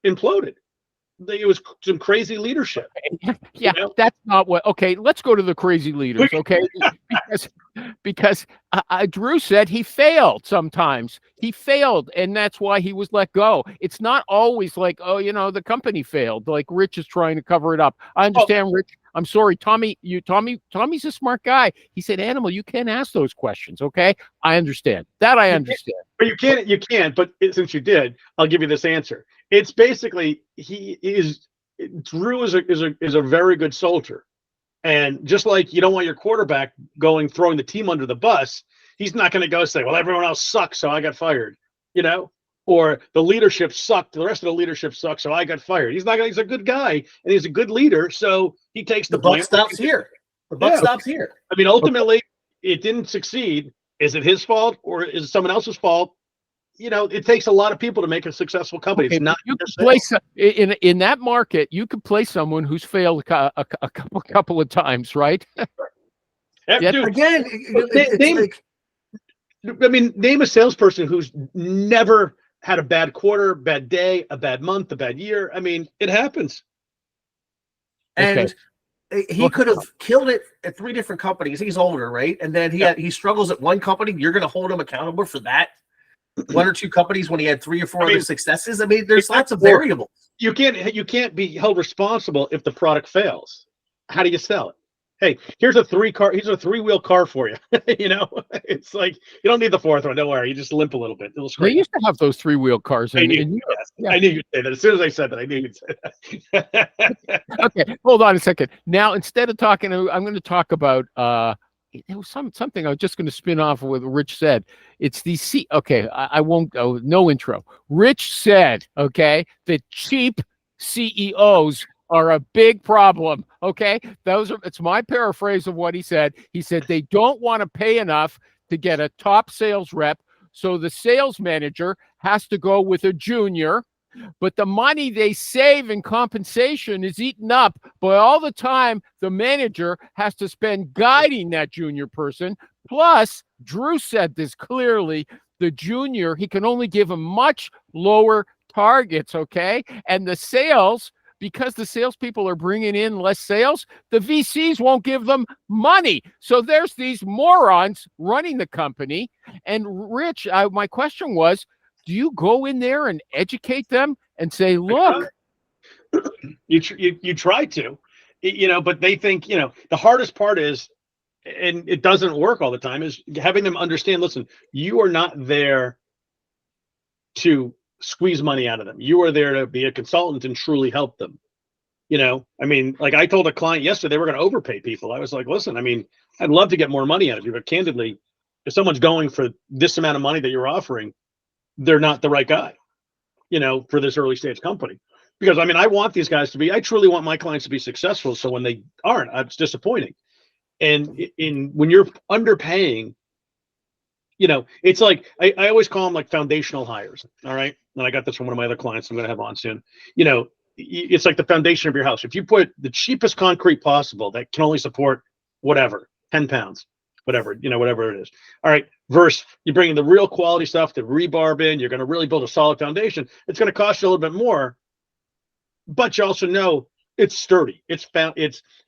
[SPEAKER 2] imploded. It was some crazy leadership.
[SPEAKER 1] Yeah, that's not what. Okay, let's go to the crazy leaders. Okay, because Drew said he failed sometimes. He failed, and that's why he was let go. It's not always like, the company failed. Like Rich is trying to cover it up. I understand, Rich. I'm sorry, Tommy's a smart guy. He said, Animal, you can't ask those questions. Okay. I understand that. I understand.
[SPEAKER 2] But you can't, but since you did, I'll give you this answer. It's basically, Drew is a very good soldier. And just like you don't want your quarterback throwing the team under the bus, he's not going to go say, well, everyone else sucks, so I got fired, or the leadership sucked. The rest of the leadership sucks, so I got fired. He's not going to, he's a good guy and he's a good leader. So he takes the
[SPEAKER 3] buck
[SPEAKER 2] blame.
[SPEAKER 3] Stops here. The buck stops here.
[SPEAKER 2] I mean, ultimately, it didn't succeed. Is it his fault or is it someone else's fault? It takes a lot of people to make a successful company.
[SPEAKER 1] Okay,
[SPEAKER 2] it's not
[SPEAKER 1] you could place in that market. You could play someone who's failed a couple of times, right?
[SPEAKER 2] Yeah, dude,
[SPEAKER 3] again,
[SPEAKER 2] name a salesperson who's never had a bad quarter, bad day, a bad month, a bad year. I mean, it happens.
[SPEAKER 3] And he could have killed it at 3 different companies. He's older, right? And then he struggles at one company. You're going to hold him accountable for that 1 or 2 companies when he had 3 or 4 other successes. I mean, there's lots of variables. You
[SPEAKER 2] can't be held responsible if the product fails. How do you sell it? Hey, here's a 3-wheel car for you. It's like you don't need the 4th one. Don't worry, you just limp a little bit.
[SPEAKER 1] They used to have those 3-wheel cars.
[SPEAKER 2] I knew you'd say that. As soon as I said that, I knew you'd say that.
[SPEAKER 1] Okay, hold on a second. Now, instead of talking, I'm going to talk about it was something I was just going to spin off of what Rich said. It's the Okay, I won't go. No intro. Rich said, okay, that cheap CEOs are a big problem. Okay, it's my paraphrase of what he said. He said they don't want to pay enough to get a top sales rep, so the sales manager has to go with a junior. But the money they save in compensation is eaten up by all the time the manager has to spend guiding that junior person. Plus, Drew said this clearly, the junior, he can only give him much lower targets, okay? And the sales, because the salespeople are bringing in less sales, the VCs won't give them money. So there's these morons running the company. And Rich, my question was, do you go in there and educate them and say, look?
[SPEAKER 2] You try to, but they think, the hardest part is, and it doesn't work all the time, is having them understand, listen, you are not there to squeeze money out of them. You are there to be a consultant and truly help them. Like I told a client yesterday, they were going to overpay people. I was like, listen, I'd love to get more money out of you, but candidly, if someone's going for this amount of money that you're offering, they're not the right guy, for this early stage company. Because I want these guys I truly want my clients to be successful. So when they aren't, it's disappointing. And when you're underpaying, it's like, I always call them like foundational hires. All right. And I got this from one of my other clients I'm going to have on soon. It's like the foundation of your house. If you put the cheapest concrete possible that can only support whatever, 10 pounds, whatever it is. All right. Versus you bring in the real quality stuff, the rebarb in, you're going to really build a solid foundation. It's going to cost you a little bit more, but you also know it's sturdy. It's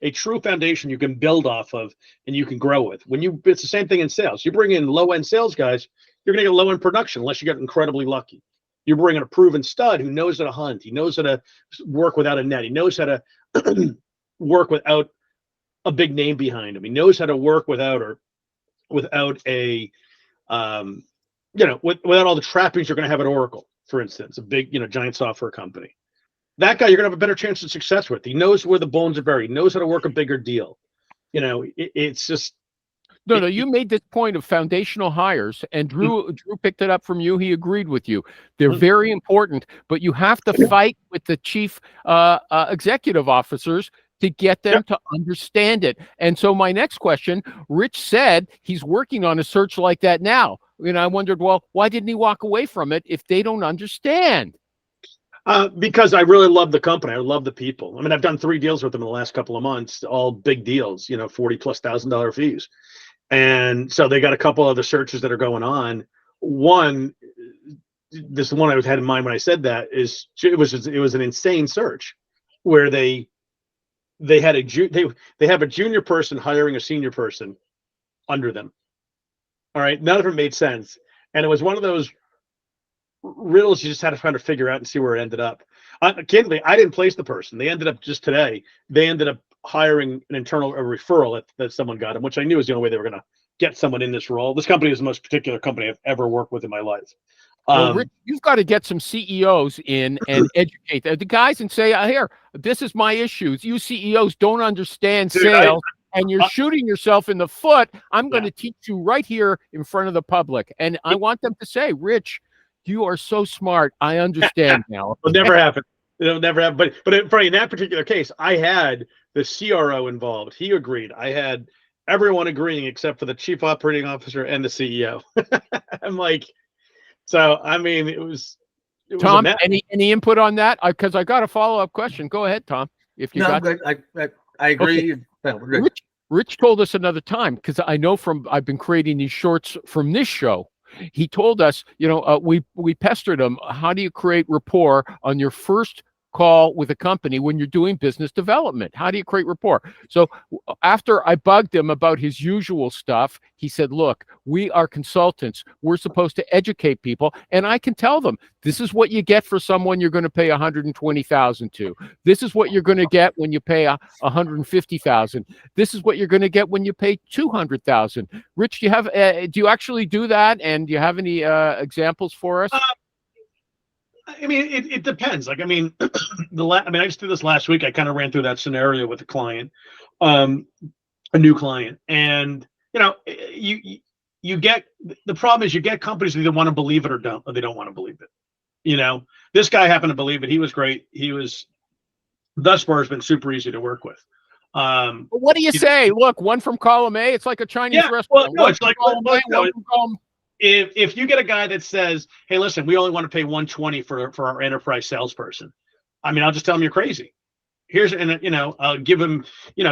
[SPEAKER 2] a true foundation you can build off of and you can grow with. It's the same thing in sales. You bring in low-end sales guys, you're going to get low-end production unless you get incredibly lucky. You bring in a proven stud who knows how to hunt. He knows how to work without a net. He knows how to work without a big name behind him. He knows how to work without a without all the trappings you're going to have at Oracle, for instance, a big, giant software company. That guy you're going to have a better chance of success with. He knows where the bones are buried. He knows how to work a bigger deal. It's just.
[SPEAKER 1] No, you made this point of foundational hires, and Drew picked it up from you. He agreed with you. They're very important, but you have to fight with the chief executive officers to get them to understand it. And so my next question, Rich said he's working on a search like that now. I wondered, well, why didn't he walk away from it if they don't understand?
[SPEAKER 2] Because I really love the company. I love the people. I've done 3 deals with them in the last couple of months, all big deals, $40,000+ fees. And so they got a couple other searches that are going on. One, this one I had in mind when I said that is it was an insane search where they have a junior person hiring a senior person under them. All right. None of it made sense. And it was one of those riddles you just had to kind of figure out and see where it ended up. Candidly, I didn't place the person. They ended up just today. They ended up hiring an internal a referral that someone got him, which I knew was the only way they were going to get someone in this role. This company is the most particular company I've ever worked with in my life.
[SPEAKER 1] Well, Rich, you've got to get some CEOs in and educate the guys and say, here, this is my issues. You CEOs don't understand sales, and you're shooting yourself in the foot. I'm going to teach you right here in front of the public. And I want them to say, Rich, you are so smart. I understand now.
[SPEAKER 2] It'll never happen. It'll never happen. But in that particular case, I had the CRO involved. He agreed. I had everyone agreeing except for the chief operating officer and the CEO. I'm like, so I mean, it was
[SPEAKER 1] Tom, any input on that? Because I got a follow-up question. Go ahead, Tom. If you got
[SPEAKER 3] I agree.
[SPEAKER 1] Okay.
[SPEAKER 3] No, we're good.
[SPEAKER 1] Rich told us another time, because I know I've been creating these shorts from this show. He told us, we pestered him. How do you create rapport on your first call with a company when you're doing business development? How do you create rapport? So after I bugged him about his usual stuff, he said, look, we are consultants. We're supposed to educate people. And I can tell them, this is what you get for someone you're going to pay $120,000 to. This is what you're going to get when you pay $150,000. This is what you're going to get when you pay $200,000. Rich, do you actually do that? And do you have any examples for us?
[SPEAKER 2] I mean, it depends. Like, I mean, I just did this last week. I kind of ran through that scenario with a client, a new client, and you get the problem is you get companies that either want to believe it or they don't want to believe it. This guy happened to believe it. He was great. Thus far has been super easy to work with.
[SPEAKER 1] What do you say? Look, one from column A. It's like a Chinese restaurant.
[SPEAKER 2] Well, no, it's like
[SPEAKER 1] column
[SPEAKER 2] if you get a guy that says, hey, listen, we only want to pay $120 for our enterprise salesperson, I mean, I'll just tell him you're crazy. I'll give him,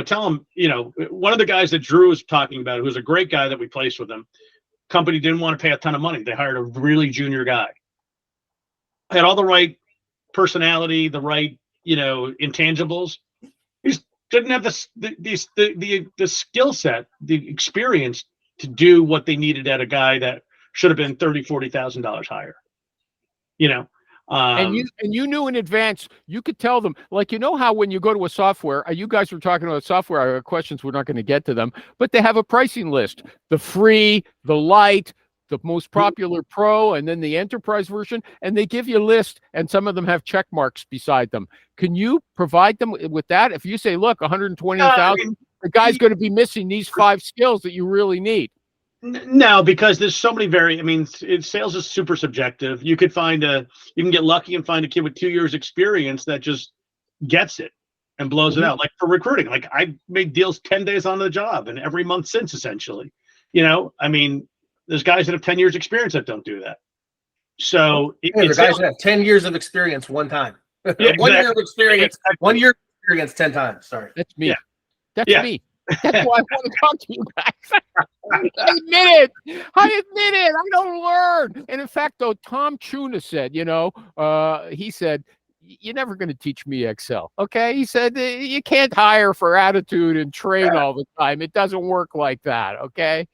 [SPEAKER 2] tell him, one of the guys that Drew was talking about, who's a great guy that we placed with him, company didn't want to pay a ton of money. They hired a really junior guy. Had all the right personality, the right, intangibles. He just didn't have the skill set, the experience to do what they needed at a guy that should have been $30,000-$40,000 higher.
[SPEAKER 1] And you knew in advance. You could tell them, like, how when you go to a software, you guys were talking about software questions. We're not going to get to them, but they have a pricing list: the free, the light, the most popular pro, and then the enterprise version. And they give you a list, and some of them have check marks beside them. Can you provide them with that? If you say, look, 120,000, the guy's going to be missing these 5 skills that you really need.
[SPEAKER 2] No, because there's so many sales is super subjective. You can get lucky and find a kid with 2 years experience that just gets it and blows it out. Like for recruiting, like I make deals 10 days on the job and every month since, essentially. I mean, there's guys that have 10 years experience that don't do that. So
[SPEAKER 3] the guys that have 10 years of experience one time.
[SPEAKER 2] Yeah,
[SPEAKER 3] 1 year of experience, 1 year of experience 10 times. Sorry.
[SPEAKER 1] That's me.
[SPEAKER 2] Yeah.
[SPEAKER 1] That's me. That's why I want to talk to you guys. I admit it. I don't learn. And in fact, though, Tom Chuna said, he said, you're never going to teach me Excel. Okay. He said, you can't hire for attitude and train all the time. It doesn't work like that. Okay.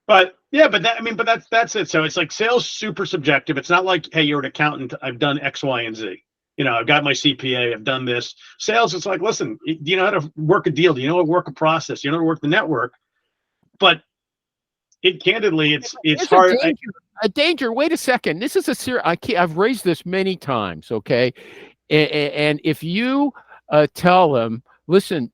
[SPEAKER 2] But that's it. So it's like sales super subjective. It's not like, hey, you're an accountant. I've done X, Y, and Z. I've got my CPA, I've done this. Sales, it's like, listen, do you know how to work a deal? Do you know how to work a process? Do you know how to work the network? But candidly, it's hard.
[SPEAKER 1] A danger. Wait a second. This is I've raised this many times, okay? And if you tell them, listen,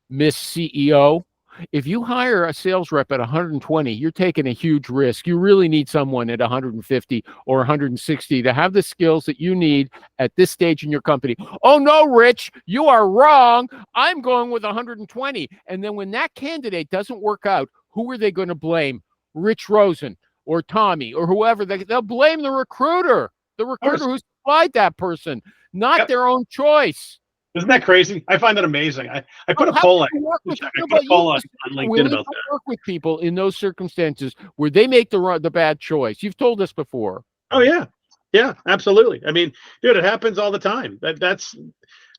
[SPEAKER 1] Miss CEO, if you hire a sales rep at 120, you're taking a huge risk. You really need someone at 150 or 160 to have the skills that you need at this stage in your company. Oh, no, Rich, you are wrong. I'm going with 120. And then when that candidate doesn't work out, who are they going to blame? Rich Rosen or Tommy or whoever. They'll blame the recruiter who supplied that person, not their own choice.
[SPEAKER 2] Isn't that crazy? I find that amazing. I put a poll on LinkedIn about that.
[SPEAKER 1] Work with people in those circumstances where they make the bad choice. You've told us before.
[SPEAKER 2] Oh yeah, absolutely. I mean, dude, it happens all the time. That's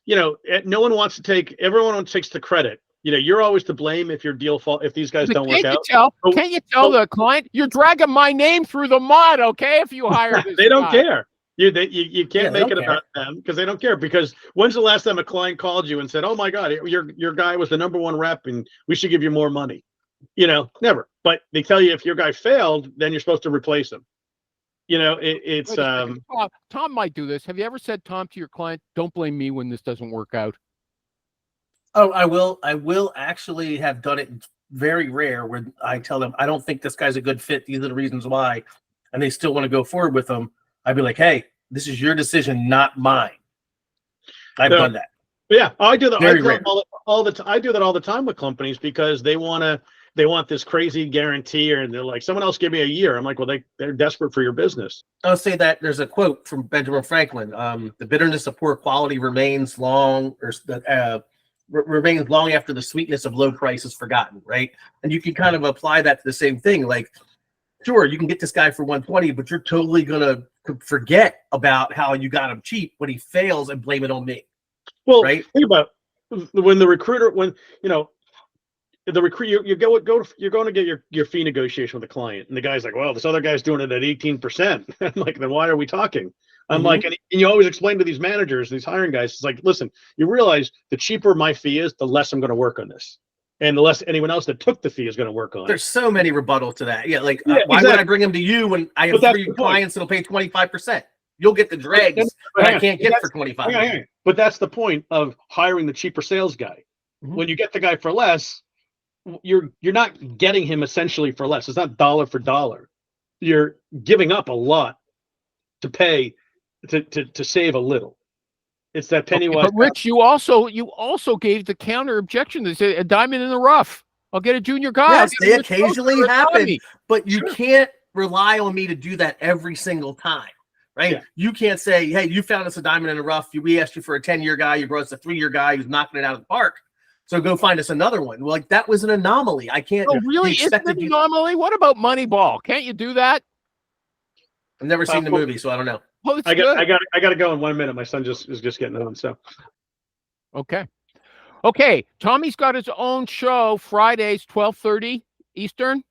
[SPEAKER 2] no one wants to take. Everyone takes the credit. You're always to blame if your deal if these guys don't work out.
[SPEAKER 1] Can't you tell the client you're dragging my name through the mud? Okay, if you hire this,
[SPEAKER 2] they don't care. You can't
[SPEAKER 3] Yeah, they
[SPEAKER 2] make it
[SPEAKER 3] don't care.
[SPEAKER 2] about them because they don't care. Because when's the last time a client called you and said, "Oh my God, your guy was the #1 rep, and we should give you more money"? Never. But they tell you if your guy failed, then you're supposed to replace him. It's
[SPEAKER 1] Wait a second. Tom might do this. Have you ever said, Tom, to your client, "Don't blame me when this doesn't work out"?
[SPEAKER 3] Oh, I will actually have done it. Very rare where I tell them I don't think this guy's a good fit. These are the reasons why, and they still want to go forward with them. I'd be like, hey, this is your decision, not mine. I've done that.
[SPEAKER 2] Yeah, I do that.
[SPEAKER 3] Very
[SPEAKER 2] I do
[SPEAKER 3] rare.
[SPEAKER 2] that all the time. I do that all the time with companies because they want this crazy guarantee, or they're like, someone else give me a year. I'm like, well, they're desperate for your business.
[SPEAKER 3] I'll say that there's a quote from Benjamin Franklin. The bitterness of poor quality remains long, remains long after the sweetness of low price is forgotten, right? And you can kind of apply that to the same thing. Like, sure, you can get this guy for 120, but you're totally gonna forget about how you got him cheap when he fails and blame it on me.
[SPEAKER 2] Well,
[SPEAKER 3] right?
[SPEAKER 2] Think about when the recruiter, the recruit, you're going to get your fee negotiation with the client, and the guy's like, well, this other guy's doing it at 18%. I'm like, then why are we talking? I'm like, and you always explain to these managers, these hiring guys, it's like, listen, you realize the cheaper my fee is, the less I'm going to work on this. And the less anyone else that took the fee is going to work on it.
[SPEAKER 3] There's so many rebuttals to that. Yeah, why
[SPEAKER 2] exactly.
[SPEAKER 3] would I bring them to you when I have 3 clients that'll pay 25%? You'll get the dregs that I can't get for 25%.
[SPEAKER 2] But that's the point of hiring the cheaper sales guy. When you get the guy for less, you're not getting him essentially for less. It's not dollar for dollar. You're giving up a lot to pay to save a little. It's that penny wise.
[SPEAKER 1] But Rich, you also gave the counter objection. They said a diamond in the rough. I'll get a junior guy.
[SPEAKER 3] Yes, they occasionally happen, but you can't rely on me to do that every single time, right? Yeah. You can't say, hey, you found us a diamond in the rough. We asked you for a 10-year guy. You brought us a 3-year guy who's knocking it out of the park. So go find us another one. Well, like, that was an anomaly. I can't.
[SPEAKER 1] Oh, really? Is it an anomaly? What about Moneyball? Can't you do that?
[SPEAKER 3] I've never seen the movie, so I don't know.
[SPEAKER 1] Oh,
[SPEAKER 2] I got to go in 1 minute. My son is just getting home. So,
[SPEAKER 1] okay. Tommy's got his own show Fridays 12:30 Eastern.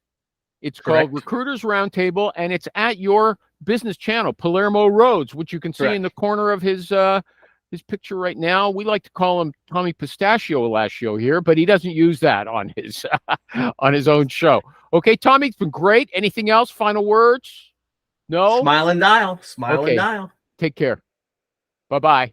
[SPEAKER 1] It's called Recruiters Roundtable, and it's at your business channel, Palermo Rhodes, which you can see in the corner of his picture right now. We like to call him Tommy Pistachio last show here, but he doesn't use that on his on his own show. Okay, Tommy, it's been great. Anything else? Final words? No?
[SPEAKER 3] Smile and dial. Smile and dial.
[SPEAKER 1] Take care. Bye-bye.